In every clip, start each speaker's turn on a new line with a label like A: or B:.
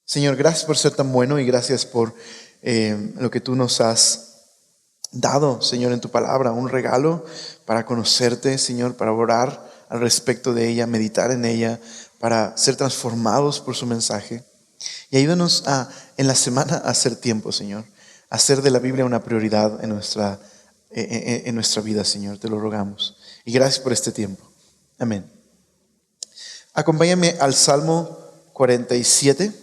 A: Señor, gracias por ser tan bueno y gracias por lo que tú nos has dado, Señor, en tu palabra, un regalo para conocerte, Señor, para orar al respecto de ella, meditar en ella, para ser transformados por su mensaje. Y ayúdanos en la semana a hacer tiempo, Señor, a hacer de la Biblia una prioridad en nuestra vida, Señor, te lo rogamos. Y gracias por este tiempo. Amén. Acompáñame al Salmo 47.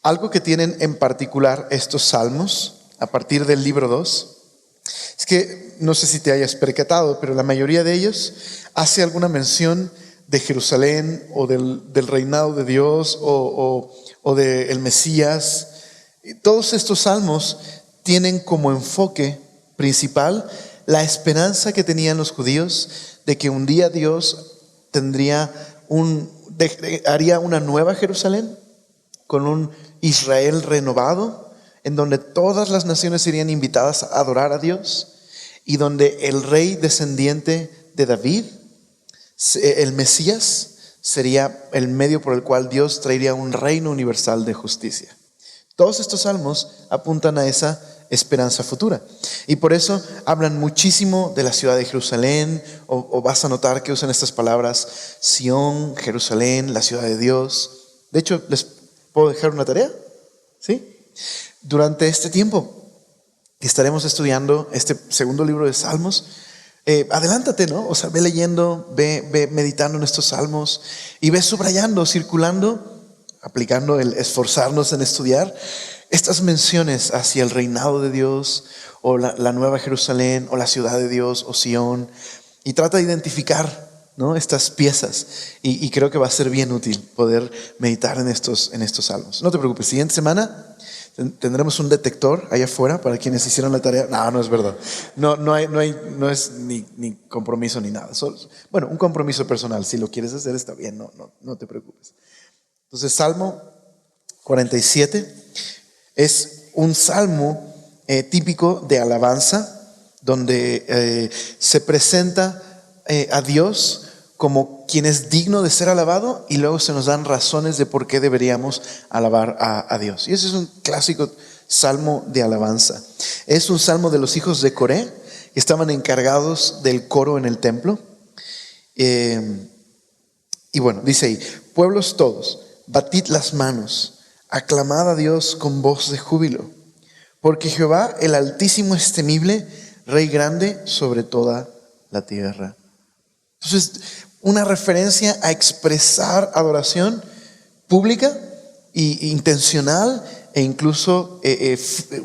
A: Algo que tienen en particular estos salmos, a partir del libro 2, es que no sé si te hayas percatado, pero la mayoría de ellos hace alguna mención de Jerusalén o del reinado de Dios o del Mesías. Todos estos salmos tienen como enfoque principal la esperanza que tenían los judíos de que un día Dios haría una nueva Jerusalén con un Israel renovado, en donde todas las naciones serían invitadas a adorar a Dios y donde el rey descendiente de David, el Mesías, sería el medio por el cual Dios traería un reino universal de justicia. Todos estos salmos apuntan a esa esperanza futura y por eso hablan muchísimo de la ciudad de Jerusalén, o vas a notar que usan estas palabras: Sión, Jerusalén, la ciudad de Dios. De hecho, ¿les puedo dejar una tarea? ¿Sí? Durante este tiempo que estaremos estudiando este segundo libro de Salmos, adelántate, ¿no? O sea, ve leyendo, ve meditando en estos salmos y ve subrayando, circulando, aplicando el esforzarnos en estudiar estas menciones hacia el reinado de Dios, o la nueva Jerusalén, o la ciudad de Dios, o Sión, y trata de identificar, ¿no?, estas piezas, y creo que va a ser bien útil poder meditar en estos salmos. No te preocupes, siguiente semana tendremos un detector allá afuera para quienes hicieron la tarea. No es verdad. No es ni compromiso ni nada. Bueno, un compromiso personal. Si lo quieres hacer, está bien. No te preocupes. Entonces, Salmo 47 es un salmo típico de alabanza, donde se presenta a Dios como quien es digno de ser alabado, y luego se nos dan razones de por qué deberíamos alabar a Dios. Y ese es un clásico salmo de alabanza. Es un salmo de los hijos de Coré, que estaban encargados del coro en el templo. Y bueno, dice ahí: pueblos todos, batid las manos, aclamad a Dios con voz de júbilo, porque Jehová el Altísimo es temible, Rey grande sobre toda la tierra. Entonces, una referencia a expresar adoración pública e intencional, e incluso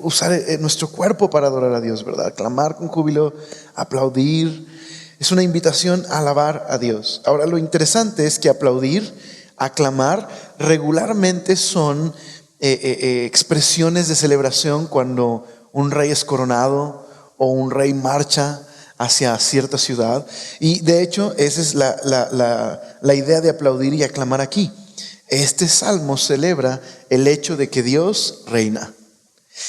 A: usar nuestro cuerpo para adorar a Dios, ¿verdad? Clamar con júbilo, aplaudir. Es una invitación a alabar a Dios. Ahora, lo interesante es que aplaudir, aclamar, regularmente son expresiones de celebración cuando un rey es coronado o un rey marcha hacia cierta ciudad. Y de hecho, esa es la idea de aplaudir y aclamar aquí. Este salmo celebra el hecho de que Dios reina.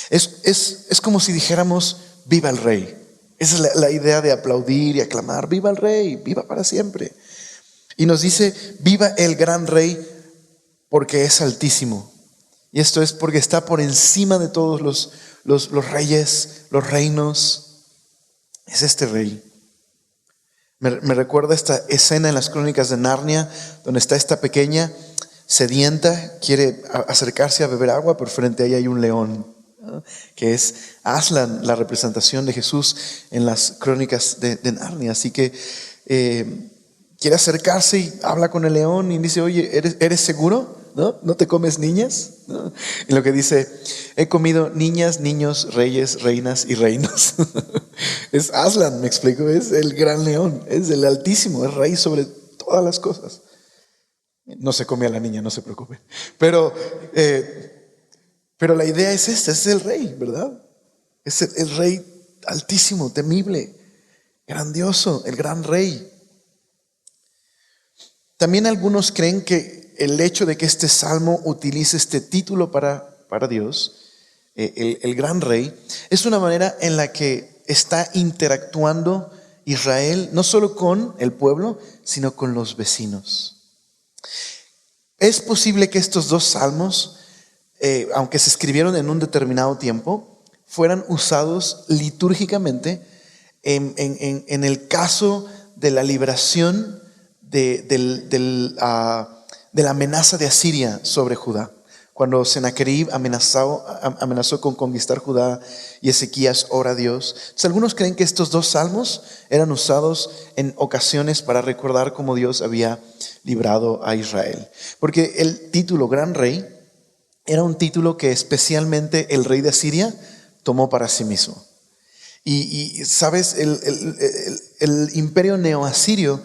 A: Es como si dijéramos: viva el rey. Esa es la idea de aplaudir y aclamar: viva el rey, viva para siempre. Y nos dice: viva el gran rey, porque es altísimo. Y esto es porque está por encima de todos los reyes, los reinos. Es este rey. Me recuerda esta escena en las Crónicas de Narnia, donde está esta pequeña sedienta, quiere acercarse a beber agua, pero frente a ella hay un león, ¿no?, que es Aslan, la representación de Jesús en las Crónicas de Narnia. Así que quiere acercarse y habla con el león y dice: oye, ¿eres seguro? ¿No te comes niñas? ¿No? Y lo que dice: he comido niñas, niños, reyes, reinas y reinos. Es Aslan, me explico, es el gran león, es el Altísimo, es rey sobre todas las cosas. No se come a la niña, no se preocupe. Pero la idea es esta: es el rey, ¿verdad? Es el rey altísimo, temible, grandioso, el gran rey. También algunos creen que el hecho de que este salmo utilice este título para Dios, el gran rey, es una manera en la que está interactuando Israel, no solo con el pueblo, sino con los vecinos. Es posible que estos dos salmos, aunque se escribieron en un determinado tiempo, fueran usados litúrgicamente en el caso de la liberación de la amenaza de Asiria sobre Judá. Cuando Sennacherib amenazó con conquistar Judá y Ezequías ora a Dios. Entonces, algunos creen que estos dos salmos eran usados en ocasiones para recordar cómo Dios había librado a Israel. Porque el título Gran Rey era un título que especialmente el rey de Asiria tomó para sí mismo. Y sabes, el imperio neoasirio,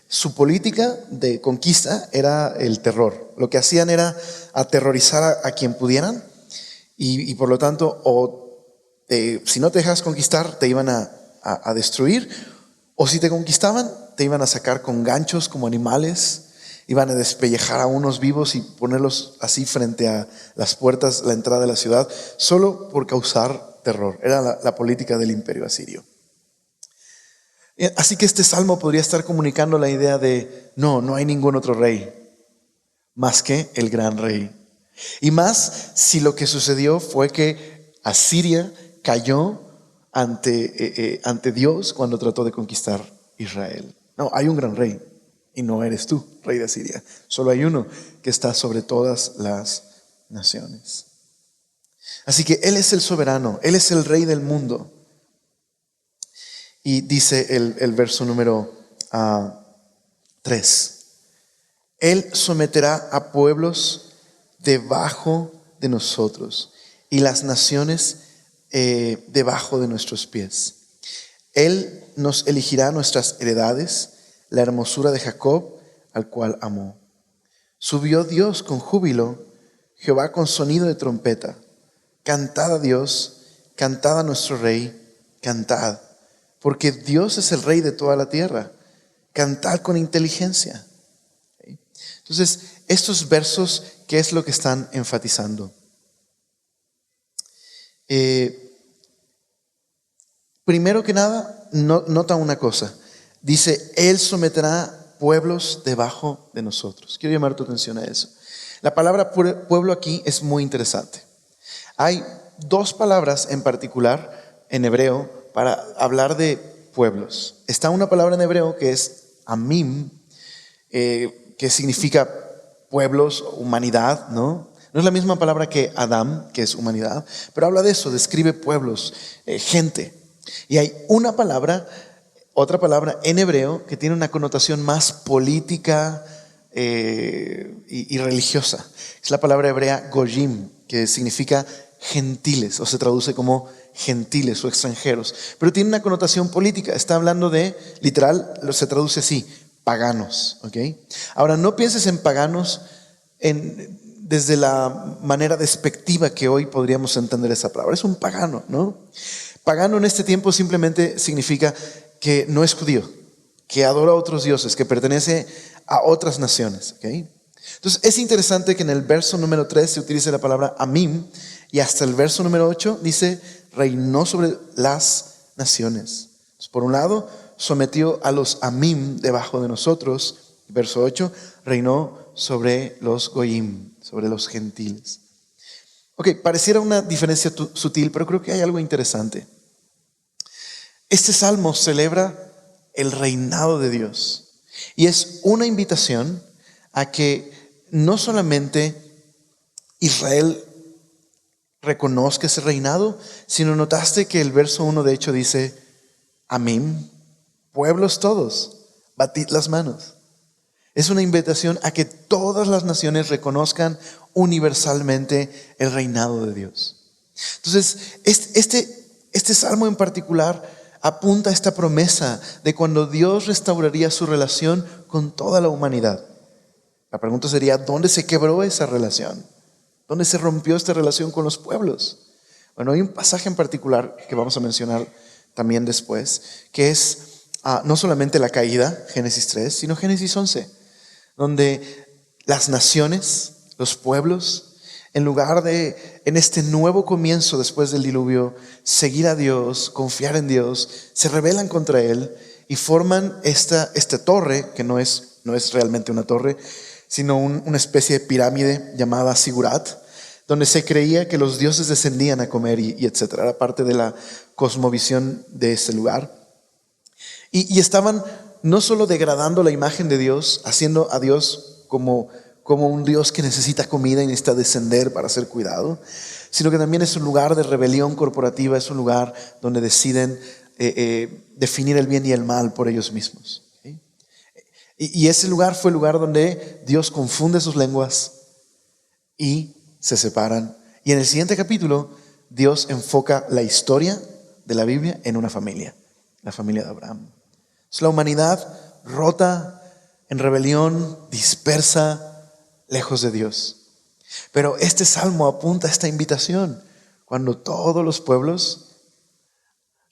A: su política de conquista era el terror. Lo que hacían era aterrorizar a quien pudieran y por lo tanto, si no te dejas conquistar, te iban a destruir, o si te conquistaban, te iban a sacar con ganchos como animales, iban a despellejar a unos vivos y ponerlos así frente a las puertas, la entrada de la ciudad, solo por causar terror. Era la política del imperio asirio. Así que este salmo podría estar comunicando la idea de no hay ningún otro rey más que el gran rey. Y más si lo que sucedió fue que Asiria cayó ante Dios cuando trató de conquistar Israel. No, hay un gran rey y no eres tú, rey de Asiria. Solo hay uno que está sobre todas las naciones. Así que Él es el soberano, Él es el rey del mundo. Y dice el verso número 3. Él someterá a pueblos debajo de nosotros y las naciones debajo de nuestros pies. Él nos elegirá nuestras heredades, la hermosura de Jacob, al cual amó. Subió Dios con júbilo, Jehová con sonido de trompeta. Cantad a Dios, cantad a nuestro Rey, cantad. Porque Dios es el Rey de toda la tierra. Cantad con inteligencia. Entonces, estos versos, ¿qué es lo que están enfatizando? Primero que nada, nota una cosa. Dice, Él someterá pueblos debajo de nosotros. Quiero llamar tu atención a eso. La palabra pueblo aquí es muy interesante. Hay dos palabras en particular en hebreo para hablar de pueblos. Está una palabra en hebreo que es amim, que significa pueblos, humanidad, ¿no? No es la misma palabra que Adam, que es humanidad, pero habla de eso, describe pueblos, gente. Y hay otra palabra en hebreo que tiene una connotación más política y religiosa. Es la palabra hebrea goyim, que significa gentiles, o se traduce como gentiles o extranjeros, pero tiene una connotación política. Está hablando de, literal, se traduce así, paganos, ¿ok? Ahora, no pienses en paganos desde la manera despectiva que hoy podríamos entender esa palabra. Es un pagano, ¿no? Pagano en este tiempo simplemente significa que no es judío, que adora a otros dioses, que pertenece a otras naciones, ¿ok? Entonces es interesante que en el verso número 3 se utilice la palabra amim, y hasta el verso número 8 dice reinó sobre las naciones. Entonces, por un lado, sometió a los amim debajo de nosotros. Verso 8, reinó sobre los goyim, sobre los gentiles. Ok, pareciera una diferencia sutil, pero creo que hay algo interesante. Este salmo celebra el reinado de Dios y es una invitación a que no solamente Israel reconozca ese reinado, sino notaste que el verso 1 de hecho dice, amén, pueblos todos, batid las manos. Es una invitación a que todas las naciones reconozcan universalmente el reinado de Dios. Entonces, este salmo en particular apunta a esta promesa de cuando Dios restauraría su relación con toda la humanidad. La pregunta sería, ¿dónde se quebró esa relación? ¿Dónde se rompió esta relación con los pueblos? Bueno, hay un pasaje en particular que vamos a mencionar también después, que es no solamente la caída, Génesis 3, sino Génesis 11, donde las naciones, los pueblos, en lugar de, en este nuevo comienzo después del diluvio, seguir a Dios, confiar en Dios, se rebelan contra Él y forman esta torre, que no es realmente una torre, sino una especie de pirámide llamada Sigurat, donde se creía que los dioses descendían a comer y etcétera. Era parte de la cosmovisión de ese lugar. Y estaban no solo degradando la imagen de Dios, haciendo a Dios como un Dios que necesita comida y necesita descender para ser cuidado, sino que también es un lugar de rebelión corporativa, es un lugar donde deciden definir el bien y el mal por ellos mismos. ¿Okay? Y ese lugar fue el lugar donde Dios confunde sus lenguas y se separan. Y en el siguiente capítulo, Dios enfoca la historia de la Biblia en una familia, la familia de Abraham. Es la humanidad rota, en rebelión, dispersa, lejos de Dios. Pero este salmo apunta a esta invitación, cuando todos los pueblos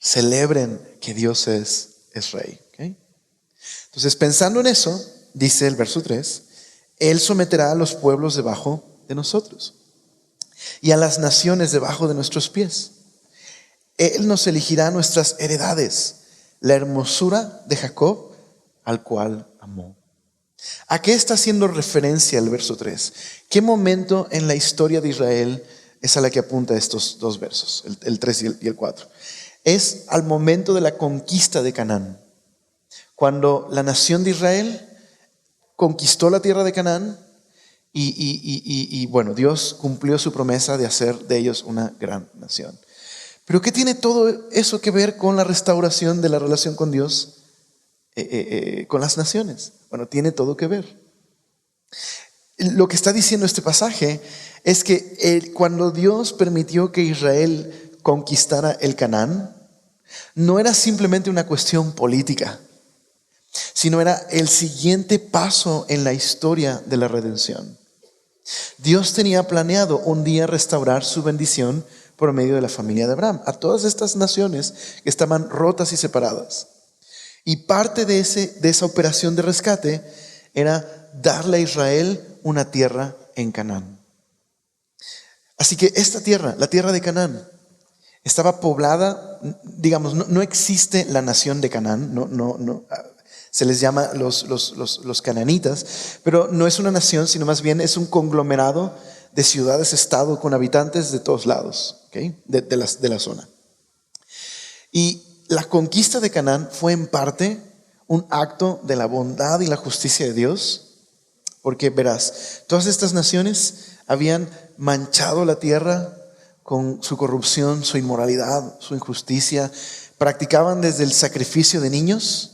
A: celebren que Dios es rey. ¿Okay? Entonces, pensando en eso, dice el verso 3, Él someterá a los pueblos debajo de nosotros y a las naciones debajo de nuestros pies. Él nos elegirá nuestras heredades, la hermosura de Jacob, al cual amó. ¿A qué está haciendo referencia el verso 3? ¿Qué momento en la historia de Israel es a la que apunta estos dos versos, el 3 y el 4? Es al momento de la conquista de Canaán, cuando la nación de Israel conquistó la tierra de Canaán y bueno, Dios cumplió su promesa de hacer de ellos una gran nación. Pero ¿qué tiene todo eso que ver con la restauración de la relación con Dios, con las naciones? Bueno, tiene todo que ver. Lo que está diciendo este pasaje es que cuando Dios permitió que Israel conquistara el Canaán, no era simplemente una cuestión política, sino era el siguiente paso en la historia de la redención. Dios tenía planeado un día restaurar su bendición por medio de la familia de Abraham a todas estas naciones que estaban rotas y separadas. Y parte de esa operación de rescate era darle a Israel una tierra en Canaán. Así que esta tierra, la tierra de Canaán, estaba poblada, digamos, no existe la nación de Canaán, no, se les llama los cananitas, pero no es una nación, sino más bien es un conglomerado de ciudades-estado con habitantes de todos lados, ¿okay? de la zona. Y la conquista de Canaán fue en parte un acto de la bondad y la justicia de Dios, porque verás, todas estas naciones habían manchado la tierra con su corrupción, su inmoralidad, su injusticia. Practicaban desde el sacrificio de niños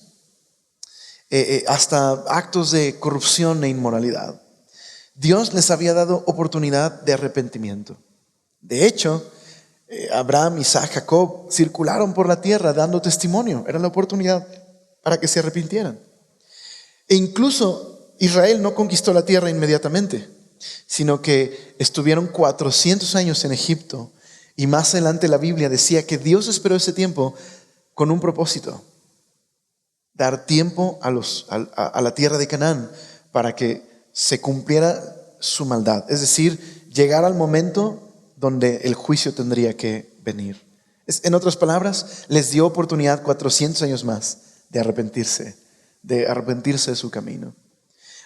A: hasta actos de corrupción e inmoralidad. Dios les había dado oportunidad de arrepentimiento. De hecho, Abraham, Isaac, Jacob circularon por la tierra dando testimonio. Era la oportunidad para que se arrepintieran. E incluso Israel no conquistó la tierra inmediatamente, sino que estuvieron 400 años en Egipto. Y más adelante la Biblia decía que Dios esperó ese tiempo con un propósito: dar tiempo a la tierra de Canaán para que se cumpliera su maldad. Es decir, llegar al momento donde el juicio tendría que venir. En otras palabras, les dio oportunidad 400 años más de arrepentirse de su camino.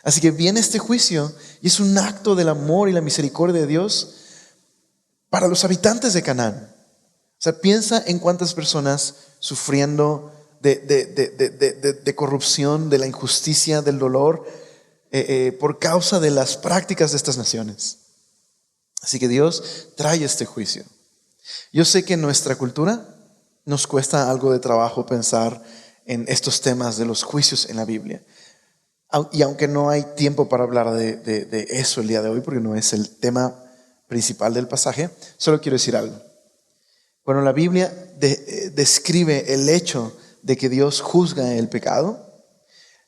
A: Así que viene este juicio y es un acto del amor y la misericordia de Dios para los habitantes de Canaán. O sea, piensa en cuántas personas sufriendo de corrupción, de la injusticia, del dolor, por causa de las prácticas de estas naciones. Así que Dios trae este juicio. Yo sé que en nuestra cultura nos cuesta algo de trabajo pensar en estos temas de los juicios en la Biblia. Y aunque no hay tiempo para hablar de eso el día de hoy, porque no es el tema principal del pasaje, solo quiero decir algo. Cuando la Biblia describe el hecho de que Dios juzga el pecado,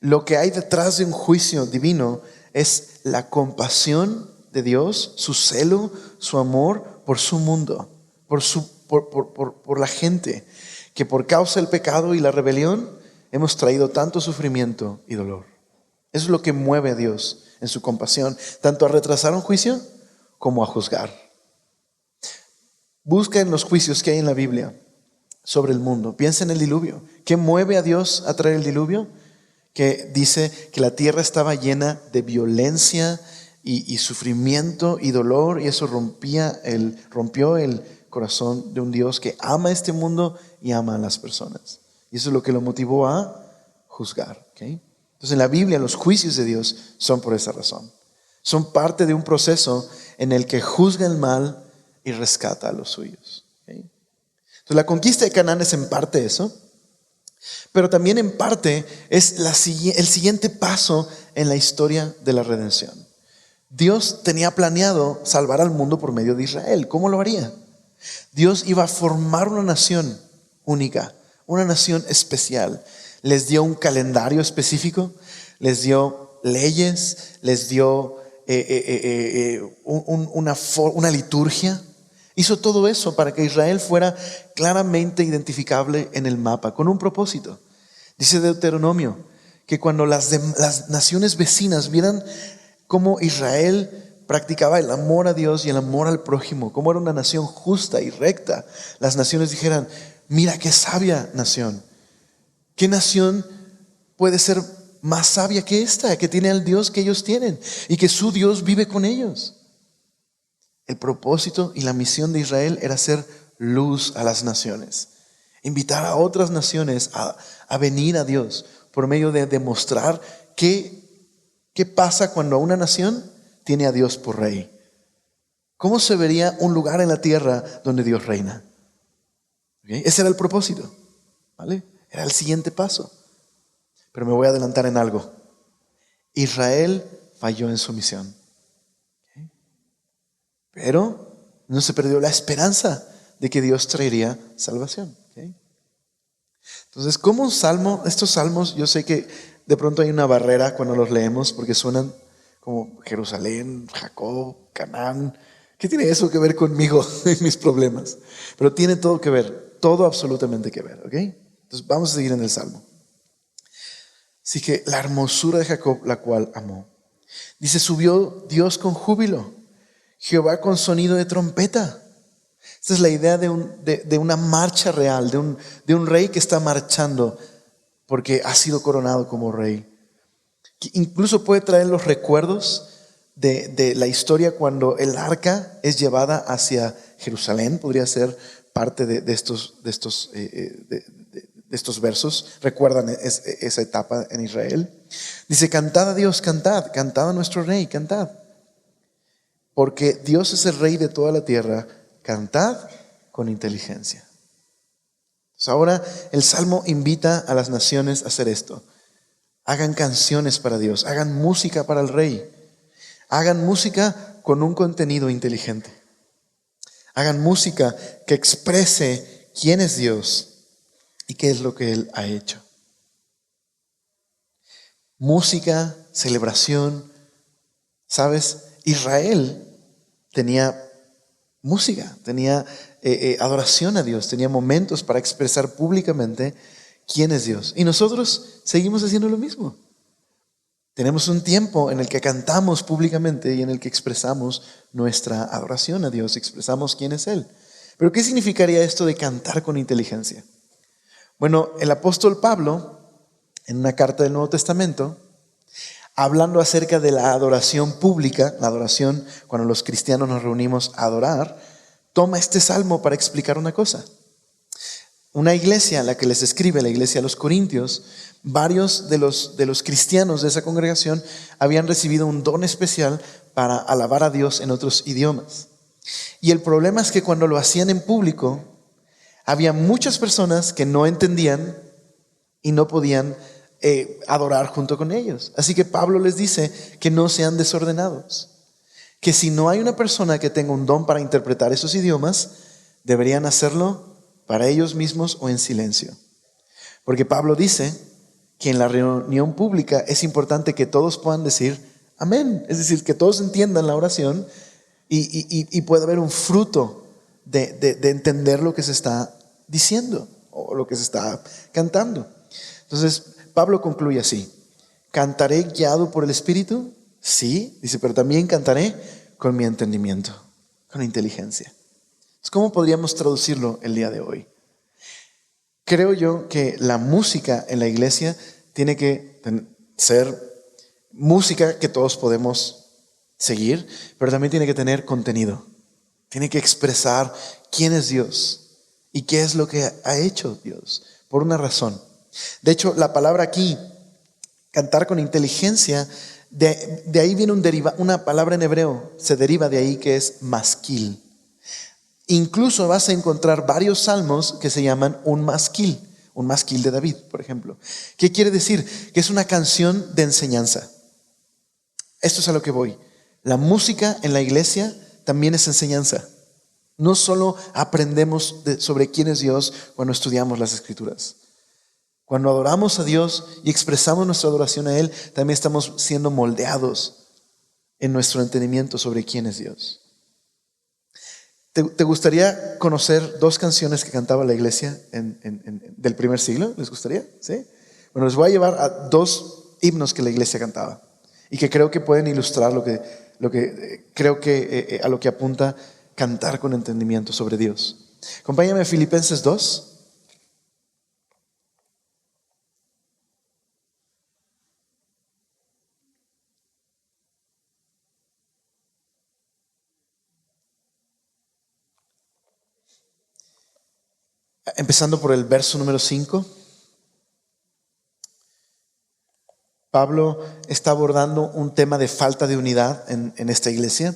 A: lo que hay detrás de un juicio divino es la compasión de Dios, su celo, su amor por su mundo, por la gente que por causa del pecado y la rebelión hemos traído tanto sufrimiento y dolor. Eso es lo que mueve a Dios en su compasión, tanto a retrasar un juicio como a juzgar. Busca en los juicios que hay en la Biblia sobre el mundo. Piensa en el diluvio. ¿Qué mueve a Dios a traer el diluvio? Que dice que la tierra estaba llena de violencia y sufrimiento y dolor, y eso rompió el corazón de un Dios que ama este mundo y ama a las personas. Y eso es lo que lo motivó a juzgar. ¿Okay? Entonces en la Biblia los juicios de Dios son por esa razón. Son parte de un proceso en el que juzga el mal y rescata a los suyos. ¿Okay? Entonces la conquista de Canaán es en parte eso, pero también en parte es el siguiente paso en la historia de la redención. Dios tenía planeado salvar al mundo por medio de Israel. ¿Cómo lo haría? Dios iba a formar una nación única, una nación especial. Les dio un calendario específico, les dio leyes, les dio una liturgia. Hizo todo eso para que Israel fuera claramente identificable en el mapa, con un propósito. Dice Deuteronomio que cuando las naciones vecinas vieran cómo Israel practicaba el amor a Dios y el amor al prójimo, cómo era una nación justa y recta, las naciones dijeran: mira qué sabia nación. ¿Qué nación puede ser más sabia que esta, que tiene al Dios que ellos tienen y que su Dios vive con ellos? El propósito y la misión de Israel era ser luz a las naciones, invitar a otras naciones a venir a Dios por medio de demostrar qué pasa cuando una nación tiene a Dios por rey. ¿Cómo se vería un lugar en la tierra donde Dios reina? ¿Okay? Ese era el propósito, ¿vale? Era el siguiente paso. Pero me voy a adelantar en algo. Israel falló en su misión. ¿Okay? Pero no se perdió la esperanza de que Dios traería salvación. ¿Okay? Entonces, como un salmo, estos salmos, yo sé que de pronto hay una barrera cuando los leemos porque suenan como Jerusalén, Jacob, Canaán. ¿Qué tiene eso que ver conmigo en mis problemas? Pero tiene todo que ver, todo absolutamente que ver, ¿ok? Entonces vamos a seguir en el Salmo. Así que la hermosura de Jacob, la cual amó. Dice: subió Dios con júbilo, Jehová con sonido de trompeta. Esta es la idea de una marcha real, de un rey que está marchando porque ha sido coronado como rey. Que incluso puede traer los recuerdos de la historia cuando el arca es llevada hacia Jerusalén. Podría ser parte de estos versos. Recuerdan esa etapa en Israel. Dice: cantad a Dios, cantad a nuestro rey, cantad. Porque Dios es el rey de toda la tierra, cantad con inteligencia. Entonces ahora el Salmo invita a las naciones a hacer esto. Hagan canciones para Dios, hagan música para el rey, hagan música con un contenido inteligente. Hagan música que exprese quién es Dios y qué es lo que Él ha hecho. Música, celebración. ¿Sabes? Israel tenía música, tenía adoración a Dios, tenía momentos para expresar públicamente quién es Dios. Y nosotros seguimos haciendo lo mismo. Tenemos un tiempo en el que cantamos públicamente y en el que expresamos nuestra adoración a Dios, expresamos quién es Él. Pero ¿qué significaría esto de cantar con inteligencia? Bueno, el apóstol Pablo, en una carta del Nuevo Testamento, hablando acerca de la adoración pública, la adoración cuando los cristianos nos reunimos a adorar, toma este salmo para explicar una cosa. Una iglesia a la que les escribe, la iglesia de los Corintios, varios de los cristianos de esa congregación habían recibido un don especial para alabar a Dios en otros idiomas. Y el problema es que cuando lo hacían en público, había muchas personas que no entendían y no podían adorar junto con ellos. Así que Pablo les dice que no sean desordenados, que si no hay una persona que tenga un don para interpretar esos idiomas, deberían hacerlo para ellos mismos o en silencio. Porque Pablo dice que en la reunión pública es importante que todos puedan decir amén, es decir, que todos entiendan la oración y pueda haber un fruto de entender lo que se está diciendo o lo que se está cantando. Entonces Pablo concluye así: ¿cantaré guiado por el Espíritu? Sí, dice, pero también cantaré con mi entendimiento, con inteligencia. ¿Cómo podríamos traducirlo el día de hoy? Creo yo que la música en la iglesia tiene que ser música que todos podemos seguir, pero también tiene que tener contenido. Tiene que expresar quién es Dios y qué es lo que ha hecho Dios, por una razón. De hecho, la palabra aquí, cantar con inteligencia, de ahí viene una palabra en hebreo, se deriva de ahí, que es masquil. Incluso vas a encontrar varios salmos que se llaman un masquil de David, por ejemplo. ¿Qué quiere decir? Que es una canción de enseñanza. Esto es a lo que voy. La música en la iglesia también es enseñanza. No solo aprendemos sobre quién es Dios cuando estudiamos las Escrituras. Cuando adoramos a Dios y expresamos nuestra adoración a Él, también estamos siendo moldeados en nuestro entendimiento sobre quién es Dios. ¿Te gustaría conocer dos canciones que cantaba la iglesia del primer siglo? ¿Les gustaría? ¿Sí? Bueno, les voy a llevar a dos himnos que la iglesia cantaba y que creo que pueden ilustrar a lo que apunta cantar con entendimiento sobre Dios. Acompáñame a Filipenses 2. Empezando por el verso número 5. Pablo está abordando un tema de falta de unidad en esta iglesia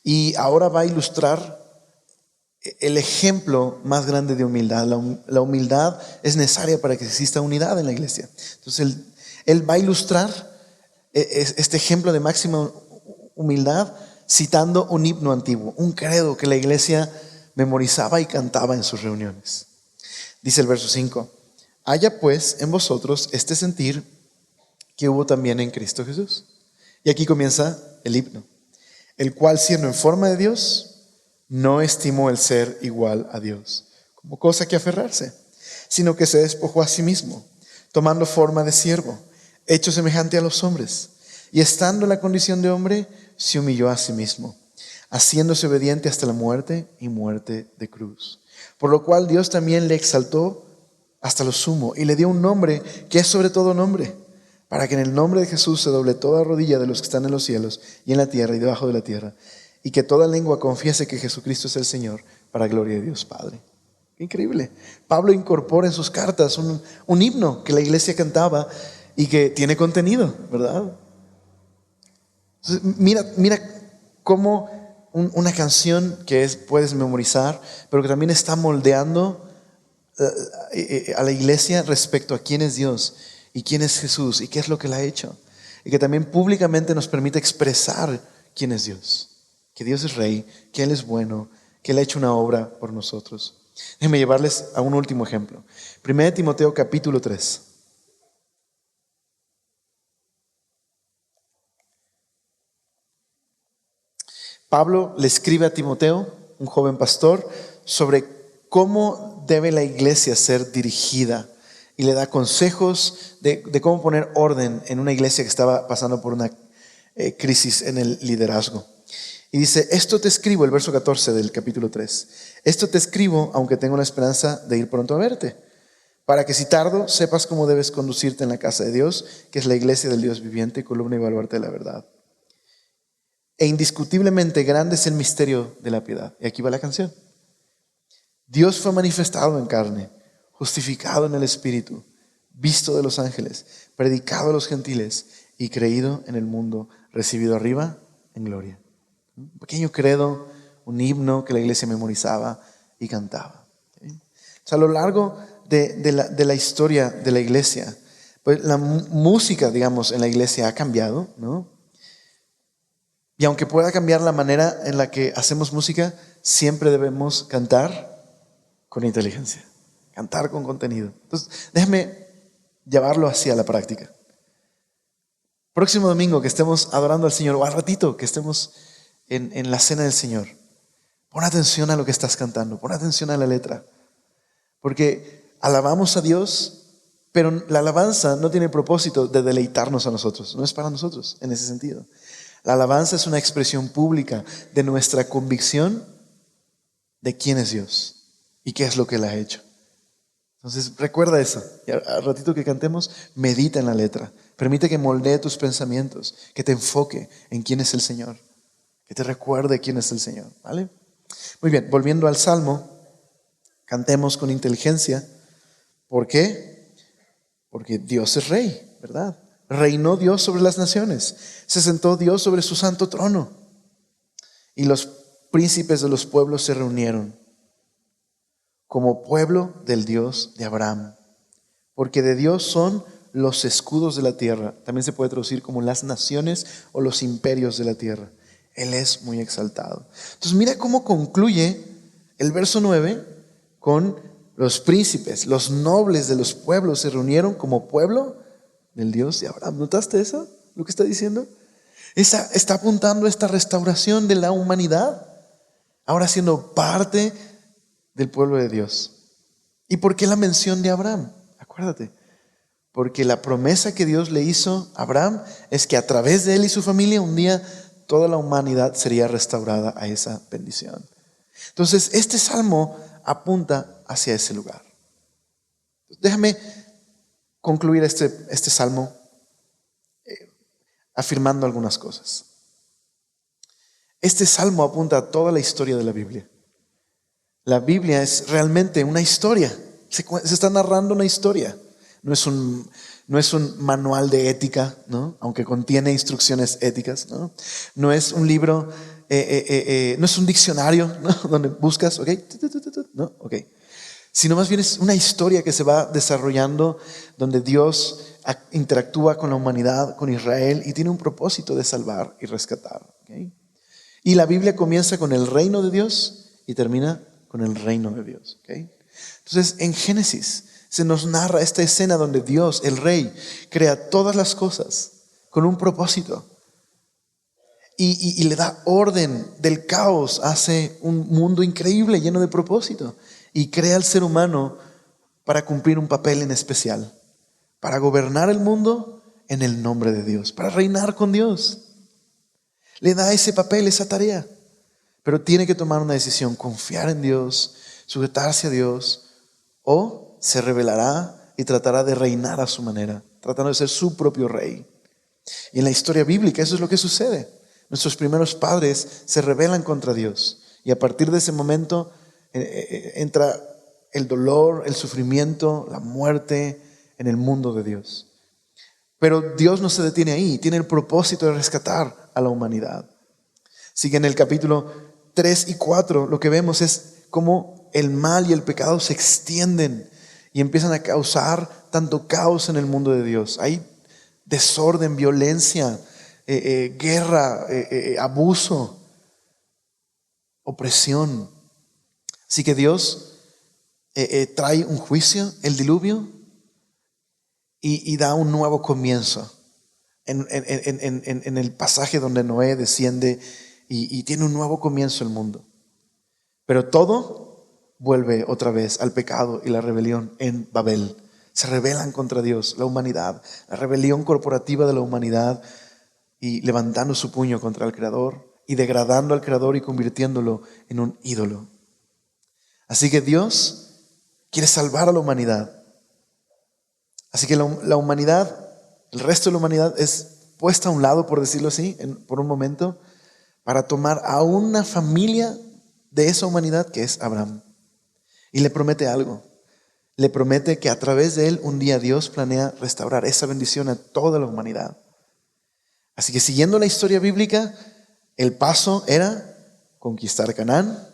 A: y ahora va a ilustrar el ejemplo más grande de humildad. La humildad es necesaria para que exista unidad en la iglesia. Entonces él va a ilustrar este ejemplo de máxima humildad citando un himno antiguo, un credo que la iglesia memorizaba y cantaba en sus reuniones. Dice el verso 5: haya pues en vosotros este sentir que hubo también en Cristo Jesús. Y aquí comienza el himno: el cual, siendo en forma de Dios, no estimó el ser igual a Dios como cosa que aferrarse, sino que se despojó a sí mismo, tomando forma de siervo, hecho semejante a los hombres, y estando en la condición de hombre, se humilló a sí mismo, haciéndose obediente hasta la muerte y muerte de cruz. Por lo cual Dios también le exaltó hasta lo sumo y le dio un nombre que es sobre todo nombre, para que en el nombre de Jesús se doble toda rodilla de los que están en los cielos y en la tierra y debajo de la tierra, y que toda lengua confiese que Jesucristo es el Señor, para gloria de Dios Padre. Qué increíble. Pablo incorpora en sus cartas un himno que la iglesia cantaba y que tiene contenido, ¿verdad? Entonces, mira cómo una canción que puedes memorizar, pero que también está moldeando a la iglesia respecto a quién es Dios y quién es Jesús y qué es lo que Él ha hecho, y que también públicamente nos permite expresar quién es Dios, que Dios es Rey, que Él es bueno, que Él ha hecho una obra por nosotros. Déjenme llevarles a un último ejemplo. 1 Timoteo capítulo 3. Pablo le escribe a Timoteo, un joven pastor, sobre cómo debe la iglesia ser dirigida, y le da consejos de cómo poner orden en una iglesia que estaba pasando por una crisis en el liderazgo. Y dice: esto te escribo, el verso 14 del capítulo 3, esto te escribo aunque tengo la esperanza de ir pronto a verte, para que si tardo sepas cómo debes conducirte en la casa de Dios, que es la iglesia del Dios viviente, columna y baluarte de la verdad. E indiscutiblemente grande es el misterio de la piedad. Y aquí va la canción. Dios fue manifestado en carne, justificado en el Espíritu, visto de los ángeles, predicado a los gentiles y creído en el mundo, recibido arriba en gloria. Un pequeño credo, un himno que la iglesia memorizaba y cantaba. O sea, a lo largo de la historia de la iglesia, pues la música, digamos, en la iglesia ha cambiado, ¿no? Y aunque pueda cambiar la manera en la que hacemos música, siempre debemos cantar con inteligencia, cantar con contenido. Entonces, déjame llevarlo hacia la práctica. Próximo domingo que estemos adorando al Señor, o al ratito que estemos en la cena del Señor, pon atención a lo que estás cantando, pon atención a la letra, porque alabamos a Dios, pero la alabanza no tiene el propósito de deleitarnos a nosotros, no es para nosotros en ese sentido. La alabanza es una expresión pública de nuestra convicción de quién es Dios y qué es lo que Él ha hecho. Entonces recuerda eso. Y al ratito que cantemos, medita en la letra. Permite que moldee tus pensamientos, que te enfoque en quién es el Señor, que te recuerde quién es el Señor, ¿vale? Muy bien, volviendo al Salmo, cantemos con inteligencia. ¿Por qué? Porque Dios es rey, ¿verdad? Reinó Dios sobre las naciones. Se sentó Dios sobre su santo trono. Y los príncipes de los pueblos se reunieron como pueblo del Dios de Abraham. Porque de Dios son los escudos de la tierra. También se puede traducir como las naciones o los imperios de la tierra. Él es muy exaltado. Entonces mira cómo concluye el verso 9 con los príncipes, los nobles de los pueblos se reunieron como pueblo del Dios de Abraham. ¿Notaste eso? Lo que está diciendo. Está apuntando a esta restauración de la humanidad, ahora siendo parte del pueblo de Dios. ¿Y por qué la mención de Abraham? Acuérdate, porque la promesa que Dios le hizo a Abraham es que a través de él y su familia un día toda la humanidad sería restaurada a esa bendición. Entonces este salmo apunta hacia ese lugar. Déjame concluir este salmo afirmando algunas cosas. Este salmo apunta a toda la historia de la Biblia. La Biblia es realmente una historia. Se está narrando una historia. No es un manual de ética, ¿no? Aunque contiene instrucciones éticas, ¿no? No es un libro, no es un diccionario, ¿no? Donde buscas, ¿ok? ¿No? Ok. Sino más bien es una historia que se va desarrollando donde Dios interactúa con la humanidad, con Israel, y tiene un propósito de salvar y rescatar. ¿Okay? Y la Biblia comienza con el reino de Dios y termina con el reino de Dios. ¿Okay? Entonces en Génesis se nos narra esta escena donde Dios, el Rey, crea todas las cosas con un propósito y le da orden del caos, hace un mundo increíble lleno de propósito y crea al ser humano para cumplir un papel en especial, para gobernar el mundo en el nombre de Dios, para reinar con Dios. Le da ese papel, esa tarea, pero tiene que tomar una decisión: confiar en Dios, sujetarse a Dios, o se rebelará y tratará de reinar a su manera, tratando de ser su propio rey. Y en la historia bíblica eso es lo que sucede. Nuestros primeros padres se rebelan contra Dios y a partir de ese momento entra el dolor, el sufrimiento, la muerte en el mundo de Dios. Pero Dios no se detiene ahí, tiene el propósito de rescatar a la humanidad. Así que en el capítulo 3 y 4 lo que vemos es cómo el mal y el pecado se extienden y empiezan a causar tanto caos en el mundo de Dios. Hay desorden, violencia, guerra, abuso, opresión. Así que Dios trae un juicio, el diluvio, y da un nuevo comienzo. En el pasaje donde Noé desciende y tiene un nuevo comienzo el mundo. Pero todo vuelve otra vez al pecado y la rebelión en Babel. Se rebelan contra Dios, la humanidad, la rebelión corporativa de la humanidad, y levantando su puño contra el Creador y degradando al Creador y convirtiéndolo en un ídolo. Así que Dios quiere salvar a la humanidad. Así que la humanidad, el resto de la humanidad es puesta a un lado, por decirlo así, por un momento, para tomar a una familia de esa humanidad que es Abraham. Y le promete algo. Le promete que a través de él un día Dios planea restaurar esa bendición a toda la humanidad. Así que siguiendo la historia bíblica, el paso era conquistar Canaán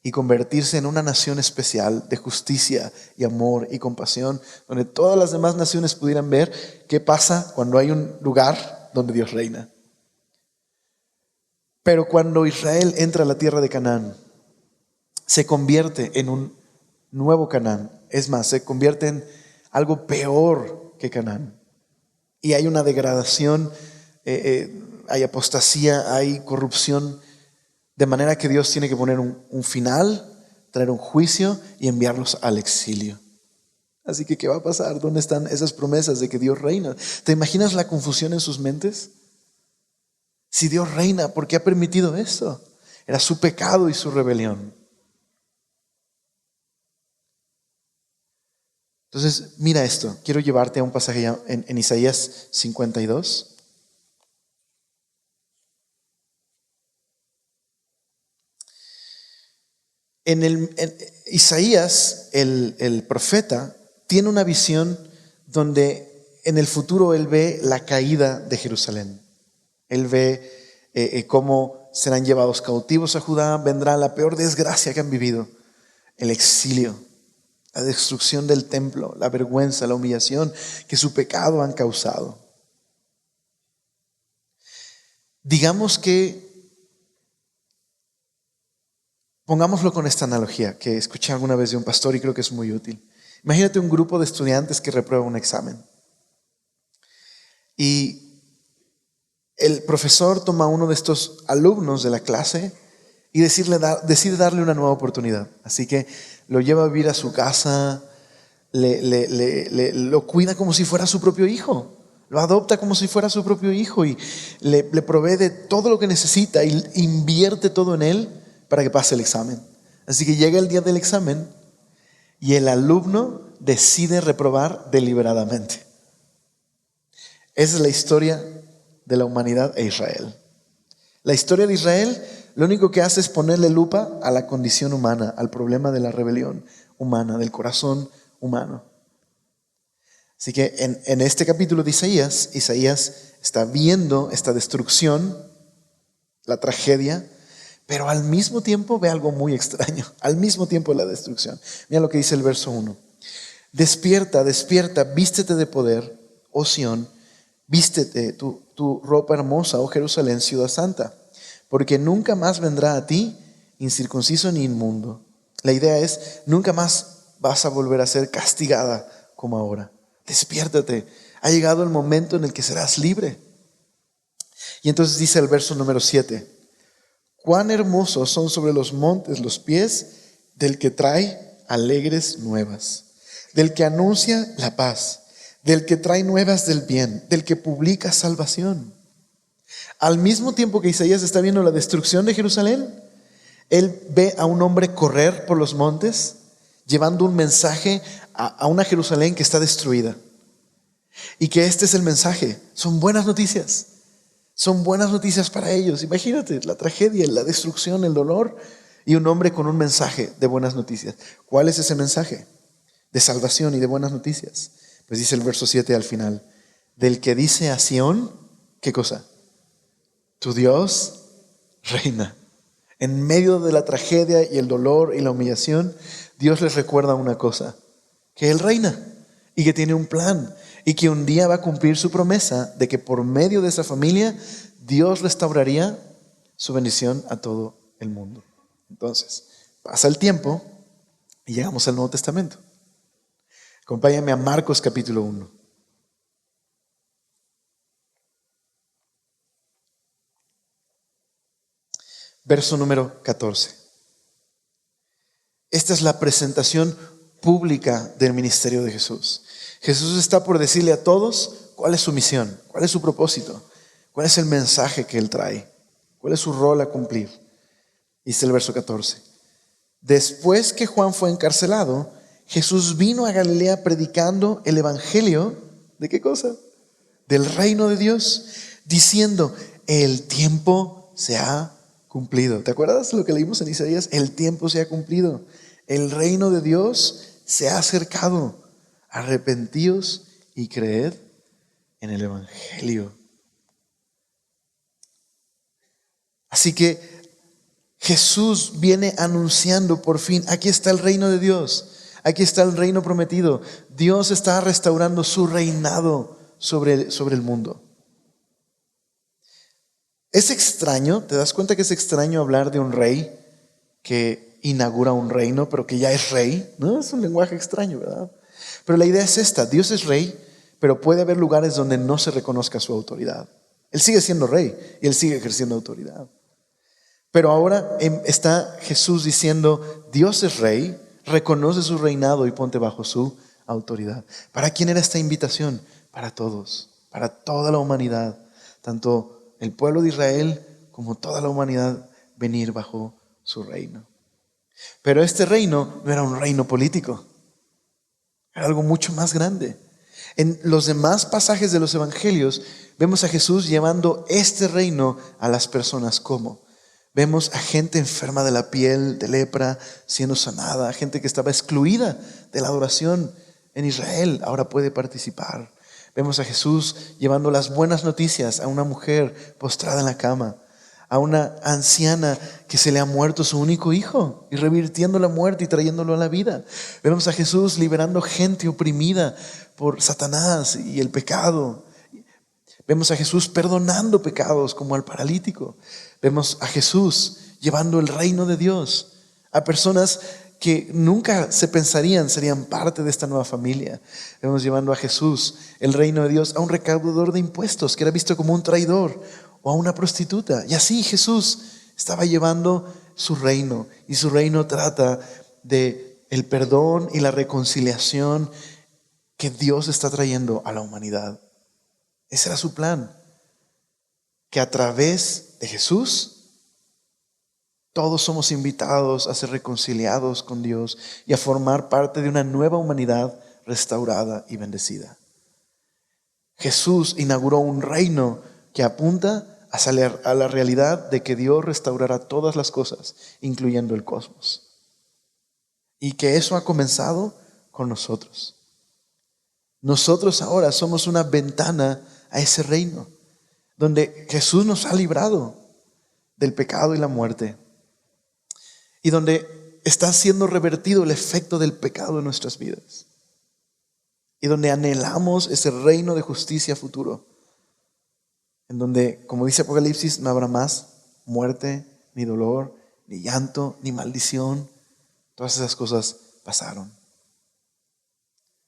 A: y convertirse en una nación especial de justicia y amor y compasión, donde todas las demás naciones pudieran ver qué pasa cuando hay un lugar donde Dios reina. Pero cuando Israel entra a la tierra de Canaán, se convierte en un nuevo Canaán. Es más, se convierte en algo peor que Canaán. Y hay una degradación, hay apostasía, hay corrupción, de manera que Dios tiene que poner un final, traer un juicio y enviarlos al exilio. Así que, ¿qué va a pasar? ¿Dónde están esas promesas de que Dios reina? ¿Te imaginas la confusión en sus mentes? Si Dios reina, ¿por qué ha permitido esto? Era su pecado y su rebelión. Entonces, mira esto. Quiero llevarte a un pasaje en Isaías 52. En Isaías, el profeta, tiene una visión donde en el futuro él ve la caída de Jerusalén. Él ve cómo serán llevados cautivos a Judá, vendrá la peor desgracia que han vivido, el exilio, la destrucción del templo, la vergüenza, la humillación que su pecado han causado. Digamos que, pongámoslo con esta analogía que escuché alguna vez de un pastor y creo que es muy útil. Imagínate un grupo de estudiantes que reprueba un examen. Y el profesor toma a uno de estos alumnos de la clase y decide darle una nueva oportunidad. Así que lo lleva a vivir a su casa, lo cuida como si fuera su propio hijo. Lo adopta como si fuera su propio hijo y le provee de todo lo que necesita y invierte todo en él para que pase el examen. Así que llega el día del examen y el alumno decide reprobar deliberadamente. Esa es la historia de la humanidad e Israel. La historia de Israel lo único que hace es ponerle lupa a la condición humana, al problema de la rebelión humana, del corazón humano. Así que en este capítulo de Isaías está viendo esta destrucción, la tragedia, pero al mismo tiempo ve algo muy extraño, al mismo tiempo la destrucción. Mira lo que dice el verso 1. Despierta, despierta, vístete de poder, oh Sión, vístete tu ropa hermosa, oh Jerusalén, ciudad santa, porque nunca más vendrá a ti incircunciso ni inmundo. La idea es, nunca más vas a volver a ser castigada como ahora. Despiértate, ha llegado el momento en el que serás libre. Y entonces dice el verso número 7, cuán hermosos son sobre los montes los pies del que trae alegres nuevas, del que anuncia la paz, del que trae nuevas del bien, del que publica salvación. Al mismo tiempo que Isaías está viendo la destrucción de Jerusalén, él ve a un hombre correr por los montes, llevando un mensaje a una Jerusalén que está destruida. Y que este es el mensaje. Son buenas noticias. Son buenas noticias para ellos. Imagínate la tragedia, la destrucción, el dolor, y un hombre con un mensaje de buenas noticias. ¿Cuál es ese mensaje? De salvación y de buenas noticias. Pues dice el verso 7 al final, del que dice a Sión, ¿qué cosa? Tu Dios reina. En medio de la tragedia y el dolor y la humillación, Dios les recuerda una cosa, que Él reina y que tiene un plan y que un día va a cumplir su promesa de que por medio de esa familia Dios restauraría su bendición a todo el mundo. Entonces, pasa el tiempo y llegamos al Nuevo Testamento. Acompáñame a Marcos capítulo 1. Verso número 14. Esta es la presentación pública del ministerio de Jesús. Jesús está por decirle a todos cuál es su misión, cuál es su propósito, cuál es el mensaje que Él trae, cuál es su rol a cumplir. Dice el verso 14. Después que Juan fue encarcelado, Jesús vino a Galilea predicando el evangelio, ¿de qué cosa? Del reino de Dios, diciendo, el tiempo se ha cumplido. ¿Te acuerdas lo que leímos en Isaías? El tiempo se ha cumplido. El reino de Dios se ha acercado. Arrepentíos y creed en el evangelio. Así que Jesús viene anunciando por fin, aquí está el reino de Dios. Aquí está el reino prometido. Dios está restaurando su reinado sobre el mundo. Es extraño, ¿te das cuenta que es extraño hablar de un rey que inaugura un reino, pero que ya es rey? ¿No? Es un lenguaje extraño, ¿verdad? Pero la idea es esta, Dios es rey, pero puede haber lugares donde no se reconozca su autoridad. Él sigue siendo rey y Él sigue ejerciendo autoridad. Pero ahora está Jesús diciendo, Dios es rey, reconoce su reinado y ponte bajo su autoridad. ¿Para quién era esta invitación? Para todos, para toda la humanidad, tanto el pueblo de Israel como toda la humanidad, venir bajo su reino. Pero este reino no era un reino político. Era algo mucho más grande. En los demás pasajes de los evangelios vemos a Jesús llevando este reino a las personas. ¿Cómo? Vemos a gente enferma de la piel, de lepra, siendo sanada, a gente que estaba excluida de la adoración en Israel, ahora puede participar. Vemos a Jesús llevando las buenas noticias a una mujer postrada en la cama, a una anciana que se le ha muerto su único hijo y revirtiendo la muerte y trayéndolo a la vida. Vemos a Jesús liberando gente oprimida por Satanás y el pecado. Vemos a Jesús perdonando pecados como al paralítico. Vemos a Jesús llevando el reino de Dios a personas que nunca se pensarían serían parte de esta nueva familia. Vemos llevando a Jesús el reino de Dios a un recaudador de impuestos que era visto como un traidor o a una prostituta. Y así Jesús estaba llevando su reino, y su reino trata de el perdón y la reconciliación que Dios está trayendo a la humanidad. Ese era su plan, que a través de Jesús todos somos invitados a ser reconciliados con Dios y a formar parte de una nueva humanidad restaurada y bendecida. Jesús inauguró un reino que apunta a la realidad de que Dios restaurará todas las cosas, incluyendo el cosmos. Y que eso ha comenzado con nosotros. Nosotros ahora somos una ventana a ese reino, donde Jesús nos ha librado del pecado y la muerte, y donde está siendo revertido el efecto del pecado en nuestras vidas, y donde anhelamos ese reino de justicia futuro, en donde, como dice Apocalipsis, no habrá más muerte, ni dolor, ni llanto, ni maldición. Todas esas cosas pasaron.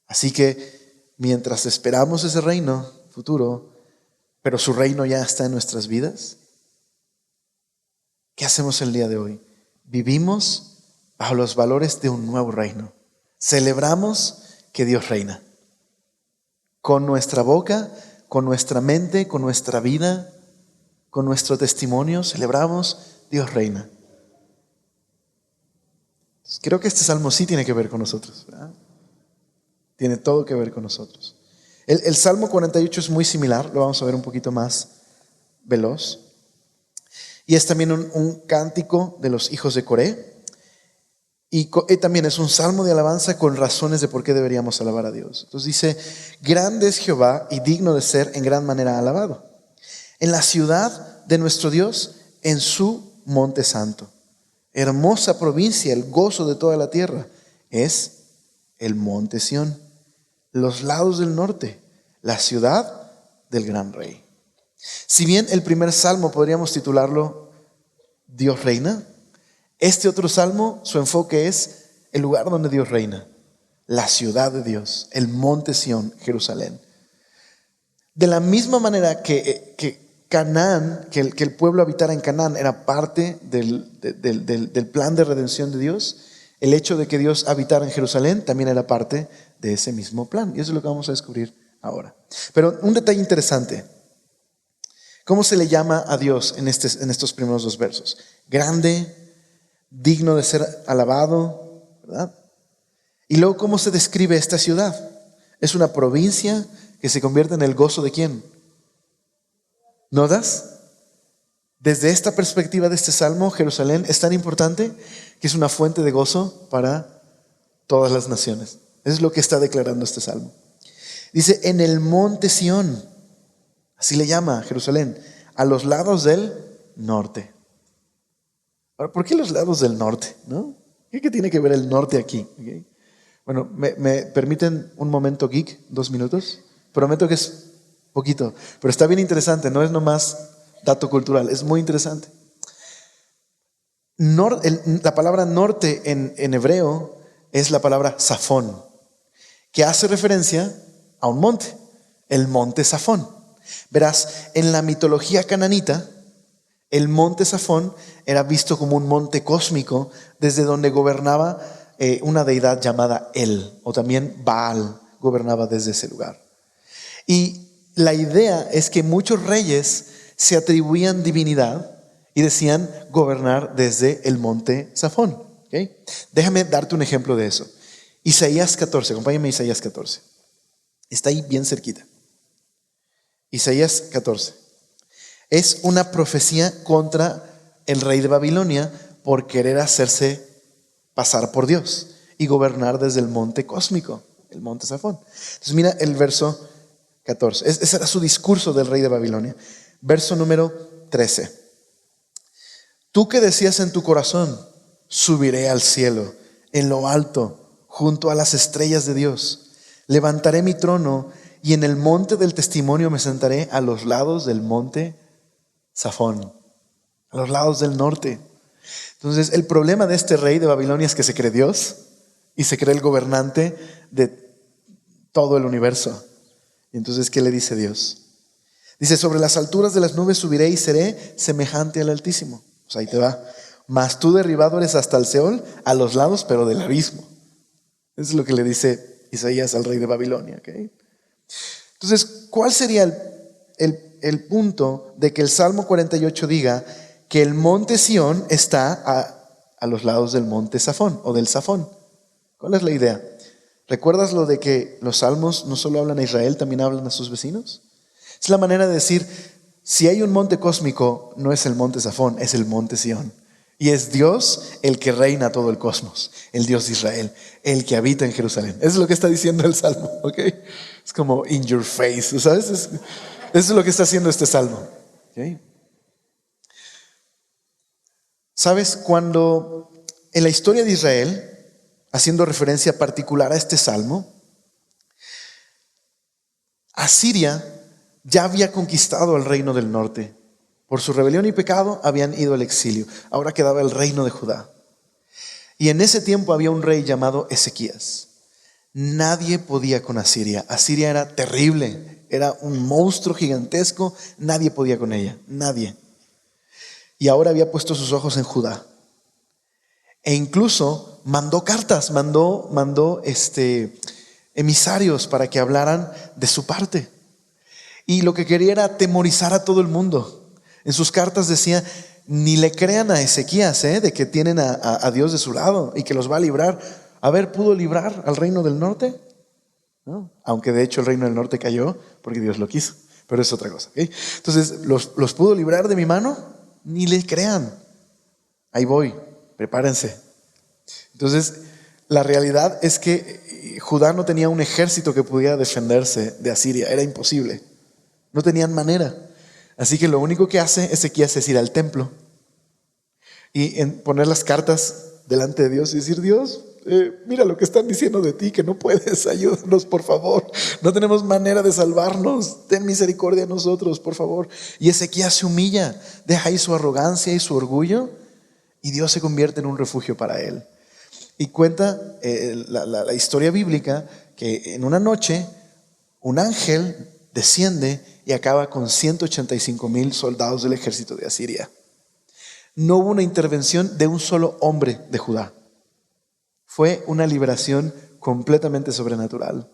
A: Así que mientras esperamos ese reino futuro, pero su reino ya está en nuestras vidas, ¿qué hacemos el día de hoy? Vivimos bajo los valores de un nuevo reino. Celebramos que Dios reina. Con nuestra boca, con nuestra mente, con nuestra vida, con nuestro testimonio, celebramos Dios reina. Creo que este salmo sí tiene que ver con nosotros, ¿verdad? Tiene todo que ver con nosotros. El Salmo 48 es muy similar, lo vamos a ver un poquito más veloz. Y es también un cántico de los hijos de Coré. Y también es un salmo de alabanza con razones de por qué deberíamos alabar a Dios. Entonces dice: grande es Jehová y digno de ser en gran manera alabado en la ciudad de nuestro Dios, en su monte santo. Hermosa provincia, el gozo de toda la tierra, es el monte Sión, los lados del norte, la ciudad del gran rey. Si bien el primer salmo podríamos titularlo Dios reina, este otro salmo, su enfoque es el lugar donde Dios reina, la ciudad de Dios, el monte Sión, Jerusalén. De la misma manera que Canaán, que el pueblo habitara en Canaán era parte del plan de redención de Dios, el hecho de que Dios habitara en Jerusalén también era parte de ese mismo plan. Y eso es lo que vamos a descubrir ahora. Pero un detalle interesante: ¿cómo se le llama a Dios en estos primeros dos versos? Grande, digno de ser alabado, ¿verdad? Y luego, ¿cómo se describe esta ciudad? Es una provincia que se convierte en el gozo de ¿quién? ¿Notas? Desde esta perspectiva de este salmo, Jerusalén es tan importante que es una fuente de gozo para todas las naciones. Eso es lo que está declarando este salmo. Dice: en el monte Sión, así le llama Jerusalén, a los lados del norte. Ahora, ¿por qué los lados del norte? ¿No? ¿Qué tiene que ver el norte aquí? ¿Okay? Bueno, ¿me permiten un momento geek? 2 minutos. Prometo que es poquito, pero está bien interesante. No es nomás dato cultural, es muy interesante. La palabra norte en hebreo es la palabra Safón, que hace referencia a un monte, el monte Safón. Verás, en la mitología cananita, el monte Safón era visto como un monte cósmico desde donde gobernaba una deidad llamada El, o también Baal gobernaba desde ese lugar. Y la idea es que muchos reyes se atribuían divinidad y decían gobernar desde el monte Safón. ¿Okay? Déjame darte un ejemplo de eso. Isaías 14, acompáñame a Isaías 14. Está ahí bien cerquita. Isaías 14. Es una profecía contra el rey de Babilonia por querer hacerse pasar por Dios y gobernar desde el monte cósmico, el monte Safón. Entonces mira el verso 14. Ese era su discurso del rey de Babilonia. Verso número 13. Tú que decías en tu corazón, subiré al cielo, en lo alto, junto a las estrellas de Dios. Levantaré mi trono y en el monte del testimonio me sentaré a los lados del monte Safón, a los lados del norte. Entonces el problema de este rey de Babilonia es que se cree Dios y se cree el gobernante de todo el universo. Y entonces, ¿qué le dice Dios? Dice, sobre las alturas de las nubes subiré y seré semejante al Altísimo. Pues ahí te va. Mas tú derribado eres hasta el Seol, a los lados, pero del abismo. Eso es lo que le dice Isaías al rey de Babilonia. ¿Okay? Entonces, ¿cuál sería el punto de que el Salmo 48 diga que el monte Sión está a los lados del monte Safón o del Safón? ¿Cuál es la idea? ¿Recuerdas lo de que los salmos no solo hablan a Israel, también hablan a sus vecinos? Es la manera de decir, si hay un monte cósmico, no es el monte Safón, es el monte Sión. Y es Dios el que reina todo el cosmos, el Dios de Israel, el que habita en Jerusalén. Eso es lo que está diciendo el Salmo, ¿ok? Es como in your face, ¿sabes? Eso es lo que está haciendo este Salmo. ¿Okay? ¿Sabes? Cuando en la historia de Israel, haciendo referencia particular a este Salmo, Asiria ya había conquistado el reino del norte. Por su rebelión y pecado habían ido al exilio. Ahora quedaba el reino de Judá. Y en ese tiempo había un rey llamado Ezequías. Nadie podía con Asiria. Asiria era terrible, era un monstruo gigantesco. Nadie podía con ella, nadie. Y ahora había puesto sus ojos en Judá. E incluso mandó cartas, mandó emisarios para que hablaran de su parte. Y lo que quería era atemorizar a todo el mundo. En sus cartas decía, ni le crean a Ezequías, de que tienen a Dios de su lado y que los va a librar. A ver, ¿pudo librar al reino del norte? No. Aunque de hecho el reino del norte cayó porque Dios lo quiso, pero es otra cosa. ¿Okay? Entonces, ¿los pudo librar de mi mano? Ni le crean. Ahí voy, prepárense. Entonces, la realidad es que Judá no tenía un ejército que pudiera defenderse de Asiria, era imposible. No tenían manera. Así que lo único que hace Ezequías es ir al templo y poner las cartas delante de Dios y decir, Dios, mira lo que están diciendo de ti, que no puedes, ayúdanos por favor, no tenemos manera de salvarnos, ten misericordia de nosotros por favor. Y Ezequías se humilla, deja ahí su arrogancia y su orgullo y Dios se convierte en un refugio para él. Y cuenta la historia bíblica que en una noche un ángel desciende y acaba con 185,000 soldados del ejército de Asiria. No hubo una intervención de un solo hombre de Judá. Fue una liberación completamente sobrenatural.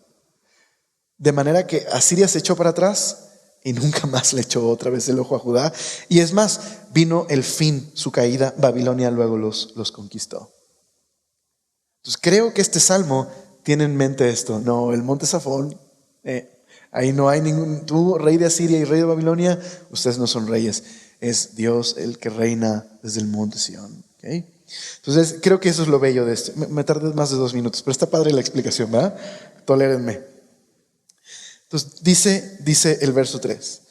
A: De manera que Asiria se echó para atrás y nunca más le echó otra vez el ojo a Judá. Y es más, vino el fin, su caída. Babilonia luego los conquistó. Entonces creo que este salmo tiene en mente esto. No, el monte Safón, ahí no hay ningún, tú rey de Asiria y rey de Babilonia, ustedes no son reyes, es Dios el que reina desde el monte Sión. ¿Okay? Entonces creo que eso es lo bello de esto. Me tardé más de 2 minutos, pero está padre la explicación, ¿verdad? Tolérenme. Entonces dice el verso 3,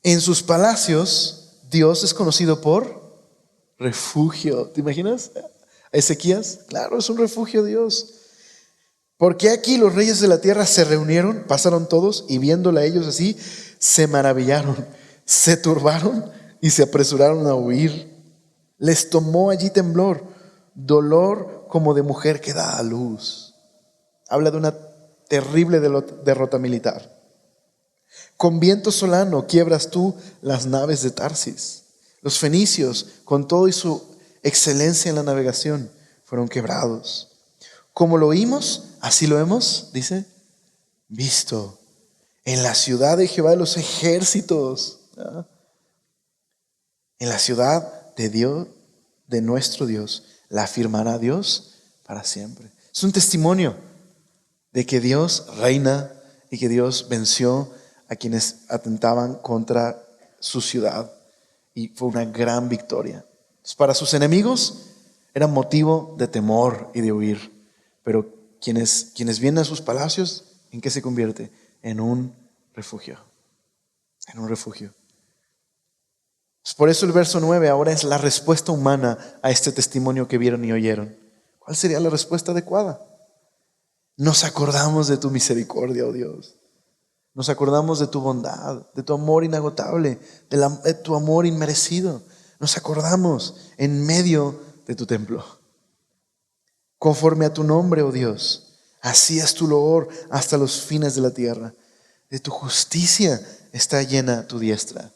A: en sus palacios Dios es conocido por refugio. ¿Te imaginas? Ezequías, claro, es un refugio Dios. Porque aquí los reyes de la tierra se reunieron, pasaron todos y viéndola ellos así, se maravillaron, se turbaron y se apresuraron a huir. Les tomó allí temblor, dolor como de mujer que da a luz. Habla de una terrible derrota militar. Con viento solano quiebras tú las naves de Tarsis. Los fenicios, con todo y su excelencia en la navegación, fueron quebrados. Como lo oímos, así lo hemos, dice, visto en la ciudad de Jehová de los ejércitos, ¿verdad? En la ciudad de Dios, de nuestro Dios, la afirmará Dios para siempre. Es un testimonio de que Dios reina y que Dios venció a quienes atentaban contra su ciudad. Y fue una gran victoria. Para sus enemigos era motivo de temor y de huir. Pero quienes vienen a sus palacios, ¿en qué se convierte? En un refugio. En un refugio. Por eso el verso 9 ahora es la respuesta humana a este testimonio que vieron y oyeron. ¿Cuál sería la respuesta adecuada? Nos acordamos de tu misericordia, oh Dios. Nos acordamos de tu bondad, de tu amor inagotable, de tu amor inmerecido. Nos acordamos en medio de tu templo. Conforme a tu nombre, oh Dios, así es tu loor hasta los fines de la tierra. De tu justicia está llena tu diestra.